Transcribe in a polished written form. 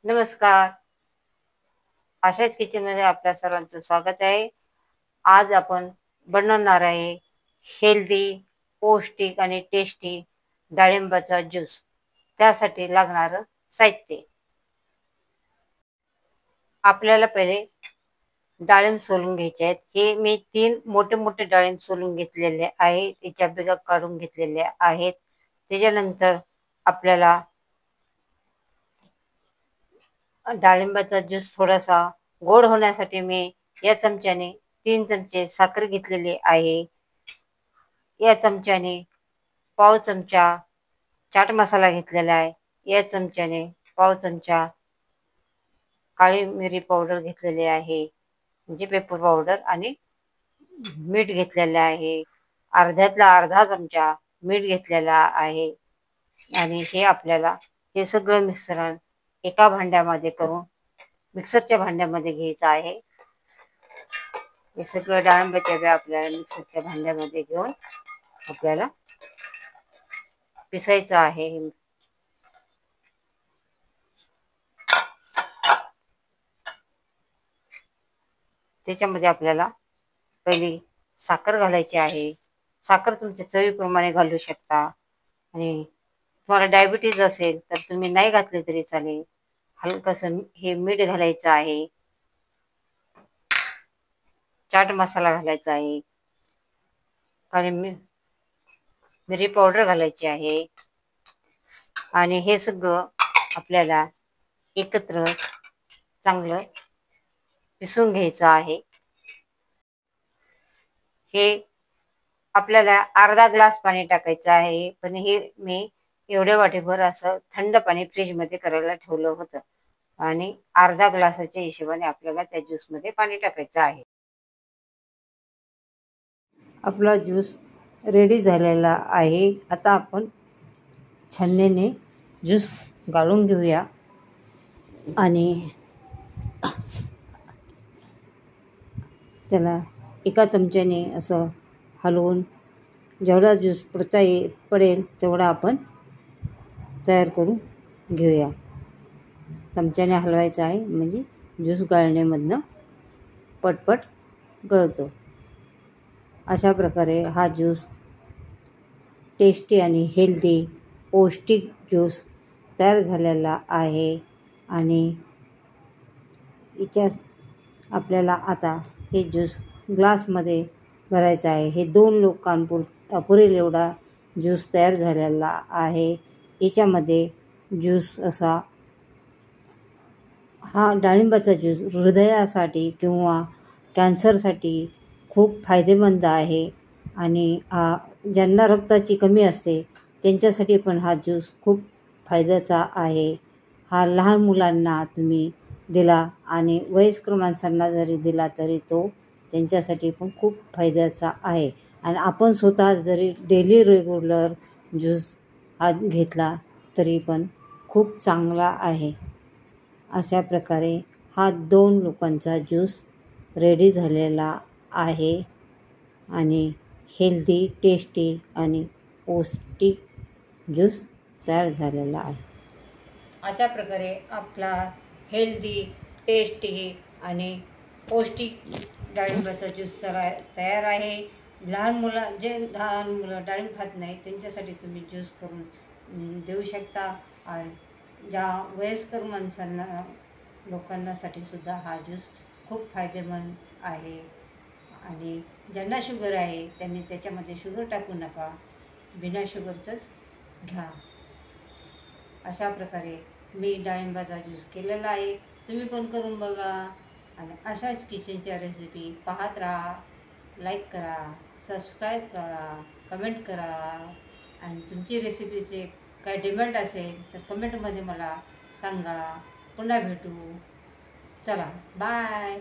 नमस्कार. आशाच किचनमध्ये आपल्या सर्वांचं स्वागत आहे. आज आपण बनवणार आहे हेल्दी, पौष्टिक आणि टेस्टी डाळिंबाचा ज्यूस. त्यासाठी लागणारं साहित्य. आपल्याला पहिले डाळिंब सोलून घ्यायचे आहेत. हे मी 3 मोठे मोठे डाळिंब सोलून घेतलेले आहे. त्याच्या बिया काढून घेतलेल्या आहेत. त्याच्यानंतर आपल्याला डाळिंबाचा ज्यूस थोडासा गोड होण्यासाठी मी या चमच्याने 3 चमचे साखर घेतलेली आहे. या चमच्याने पाव चमचा चाट मसाला घेतलेला आहे. या चमच्याने पाव चमचा काळी मिरी पावडर घेतलेली आहे, म्हणजे पेपर पावडर, आणि मीठ घेतलेलं आहे. अर्ध्यातला अर्धा चमचा मीठ घेतलेला आहे. आणि हे आपल्याला हे सगळं मिश्रण एका भांड्यामध्ये करून मिक्सरच्या भांड्यामध्ये घ्यायचं आहे. हे सगळं डाळिंबाच्या बिया आपल्याला मिक्सरच्या भांड्यामध्ये घेऊन आपल्याला पिसायचं आहे. त्याच्यामध्ये आपल्याला पहिली साखर घालायची आहे. साखर तुमच्या चवीप्रमाणे घालू शकता, आणि तुम्हाला डायबिटीज असेल तर तुम्ही नाही घातले तरी चालेल. हलकसं हे मीठ घालायचं आहे. चाट मसाला घालायचा आहे. काळी मिरी पावडर घालायची आहे. आणि हे सगळं आपल्याला एकत्र चांगलं पिसून घ्यायचं आहे. हे आपल्याला अर्धा ग्लास पाणी टाकायचं आहे, पण हे मी एवढ्या वाटीभर असं थंड पाणी फ्रीजमध्ये करायला ठेवलं होतं, आणि अर्धा ग्लासाच्या हिशोबाने आपल्याला त्या ज्यूसमध्ये पाणी टाकायचं आहे. आपला ज्यूस रेडी झालेला आहे. आता आपण छन्नीने ज्यूस गाळून घेऊया, आणि त्याला एका चमच्याने असं हलवून जेवढा ज्यूस पडेल तेवढा आपण तयार करून घेऊया. चमच्याने हलवायचा आहे, म्हणजे ज्यूस गाळणीमधनं पटपट गळतो. अशा प्रकारे हा ज्यूस टेस्टी आणि हेल्दी पौष्टिक ज्यूस तयार झालेला आहे. आणि याच्या आपल्याला आता हे ज्यूस ग्लासमध्ये भरायचं आहे. हे 2 लोकांपुरेल एवढा ज्यूस तयार झालेला आहे. याच्यामध्ये ज्यूस असा हा डाळिंबाचा ज्यूस हृदयासाठी किंवा कॅन्सरसाठी खूप फायदेमंद आहे. आणि ज्यांना रक्ताची कमी असते त्यांच्यासाठी पण हा ज्यूस खूप फायद्याचा आहे. हा लहान मुलांना तुम्ही दिला आणि वयस्कर माणसांना जरी दिला तरी तो त्यांच्यासाठी पण खूप फायद्याचा आहे. आणि आपण स्वतः जरी डेली रेग्युलर ज्यूस हा घेतला तरी पण खूप चांगला आहे. अशा प्रकारे हा 2 लोकांचा ज्यूस रेडी झालेला आहे, आणि हेल्दी, टेस्टी आणि पौष्टिक ज्यूस तयार झालेला आहे. अशा प्रकारे आपला हेल्दी, टेस्टी आणि पौष्टिक डाळिंबाचा ज्यूस तयार आहे. लहान मुलं डाळिंब खात नाही त्यांच्यासाठी तुम्ही ज्यूस करून देऊ शकता. आणि ज्या वयस्कर लोकांसाठी सुद्धा हा ज्यूस खूप फायदेमंद आहे. आणि ज्यांना शुगर आहे त्यांनी त्याच्यामध्ये शुगर टाकू नका, बिना शुगरचंच घ्या. अशा प्रकारे मी डाळिंबाचा ज्यूस केलेला आहे. तुम्ही पण करून बघा. आणि अशाच किचनच्या रेसिपी पाहत राहा. लाईक करा, सबस्क्राईब करा, कमेंट करा. आणि तुमची रेसिपीचे काय डिमांड असेल तर कमेंटमध्ये मला सांगा. पुन्हा भेटू. चला, बाय.